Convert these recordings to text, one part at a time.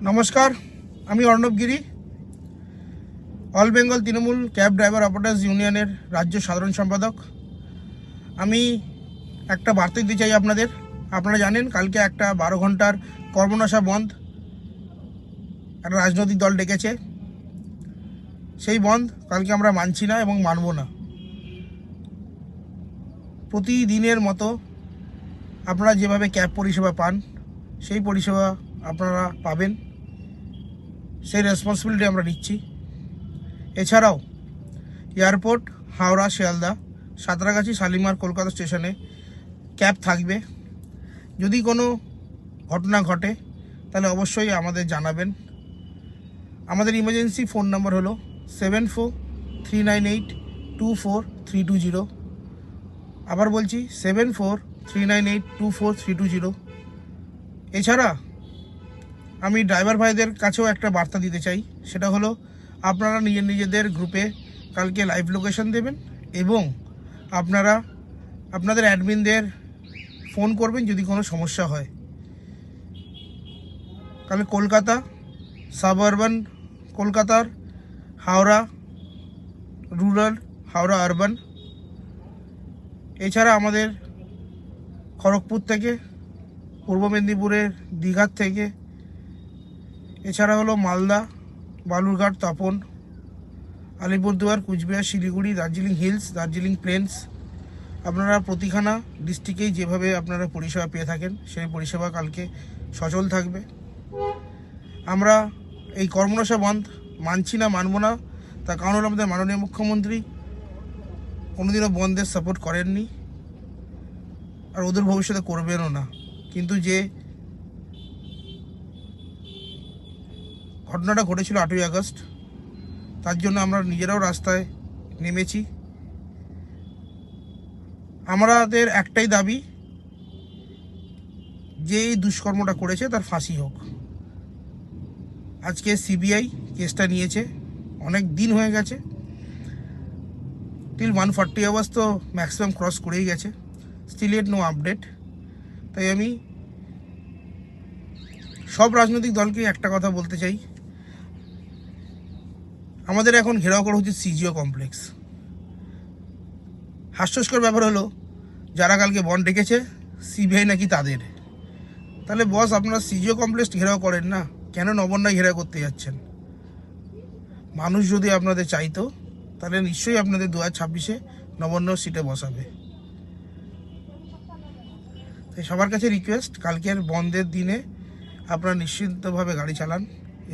নমস্কার, আমি Arnab Giri, all Bengal Trinamool cab driver operators ইউনিয়নের রাজ্য সাধারণ সম্পাদক। আমি একটা বার্তা দিতে চাই আপনাদের। আপনারা জানেন কালকে একটা 12 ঘন্টার কর্মনাশা বন্ধ একটা রাজনৈতিক দল ডেকেছে। সেই বন্ধ কালকে আমরা মানছি না এবং মানব না। প্রতিদিনের মতো আপনারা যেভাবে ক্যাব পরিষেবা পান সেই পরিষেবা আপনারা পাবেন, সেই রেসপন্সিবিলিটি আমরা নিচ্ছি। এছাড়াও এয়ারপোর্ট, হাওড়া, শিয়ালদা, সাঁতরাগাছি, শালিমার, কলকাতা স্টেশনে ক্যাব থাকবে। যদি কোনো ঘটনা ঘটে তাহলে অবশ্যই আমাদের জানাবেন। আমাদের ইমার্জেন্সি ফোন নাম্বার হলো 7439824320। আবার বলছি 7439824320। এছাড়া আমি ড্রাইভার ভাইদের কাছেও একটা বার্তা দিতে চাই, সেটা হলো আপনারা নিজেদের গ্রুপে কালকে লাইভ লোকেশন দেবেন এবং আপনারা আপনাদের অ্যাডমিনদের ফোন করবেন যদি কোনো সমস্যা হয়। কালকে কলকাতা সাবআরবান, কলকাতার হাওড়া রুরাল, হাওড়া আরবান, এছাড়া আমাদের খড়গপুর থেকে, পূর্ব মেদিনীপুরের দীঘার থেকে, এছাড়া হলো মালদা, বালুরঘাট, তপন, আলিপুরদুয়ার, কুচবিহার, শিলিগুড়ি, দার্জিলিং হিলস, দার্জিলিং প্লেন্স। আপনারা প্রতিখানা ডিস্ট্রিক্টেই যেভাবে আপনারা পরিষেবা পেয়ে থাকেন সেই পরিষেবা কালকে সচল থাকবে। আমরা এই কর্মনাশা বন্ধ মানছি না, মানব না। তার কারণ হলো আমাদের মাননীয় মুখ্যমন্ত্রী কোনোদিনও বন্ধের সাপোর্ট করেননি আর ওদের ভবিষ্যতে করবেনও না। কিন্তু যে ঘটনাটা ঘটেছিল 8ই আগস্ট, তার জন্য আমরা নিজেরাও রাস্তায় নেমেছি। আমাদের একটাই দাবি, যে এই দুষ্কর্মটা করেছে তার ফাঁসি হোক। আজকে সিবিআই কেসটা নিয়েছে, অনেক দিন হয়ে গেছে, টিল 140 আওয়ার্স তো ম্যাক্সিমাম ক্রস করেই গেছে, স্টিল এট নো আপডেট। তাই আমি সব রাজনৈতিক দলকে একটা কথা বলতে চাই, আমাদের এখন ঘেরাও করা হচ্ছে সিজিও কমপ্লেক্স। হাস্যস্কর ব্যাপার হলো যারা কালকে বন্ড ডেকেছে সিবিআই নাকি তাদের। তাহলে বস, আপনারা সিজিও কমপ্লেক্স ঘেরাও করেন না, কেন নবান্নয় ঘেরাও করতে যাচ্ছেন? মানুষ যদি আপনাদের চাইতো তাহলে নিশ্চয়ই আপনাদের 2026-এ নবান্ন সিটে বসাবে। তাই সবার কাছে রিকোয়েস্ট, কালকের বন্ধের দিনে আপনারা নিশ্চিন্তভাবে গাড়ি চালান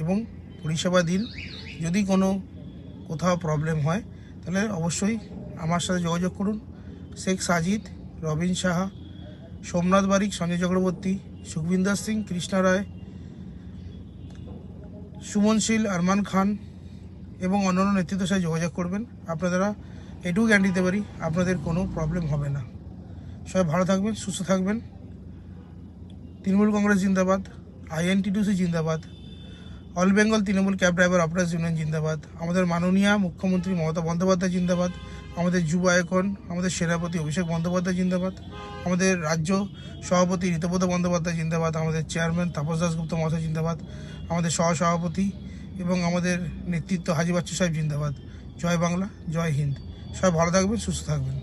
এবং পরিষেবা দিন। যদি কোনো কোথাও প্রবলেম হয় তাহলে অবশ্যই আমার সাথে যোগাযোগ করুন। শেখ সাজিদ, রবিন সাহা, সোমনাথ বারিক, সঞ্জয় চক্রবর্তী, সুখবিন্দর সিং, কৃষ্ণা রায়, সুমন শীল, আরমান খান এবং অন্যান্য নেতৃত্বের সাথে যোগাযোগ করবেন। আপনারা এটুকু জ্ঞান দিতে পারি, আপনাদের কোনো প্রবলেম হবে না। সবাই ভালো থাকবেন, সুস্থ থাকবেন। তৃণমূল কংগ্রেস জিন্দাবাদ, INTTC জিন্দাবাদ, all Bengal Trinamool cab driver operators union জিন্দাবাদ, আমাদের মাননীয় মুখ্যমন্ত্রী মমতা বন্দ্যোপাধ্যায় জিন্দাবাদ, আমাদের যুব আইকন, আমাদের সেনাপতি অভিষেক বন্দ্যোপাধ্যায় জিন্দাবাদ, আমাদের রাজ্য সভাপতি ঋতব্রত বন্দ্যোপাধ্যায় জিন্দাবাদ, আমাদের চেয়ারম্যান তাপস দাসগুপ্ত মহাশয় জিন্দাবাদ, আমাদের সহসভাপতি এবং আমাদের নেতৃত্ব হাজি বাচ্চু সাহেব জিন্দাবাদ। জয় বাংলা, জয় হিন্দ। সবাই ভালো থাকবেন, সুস্থ থাকবেন।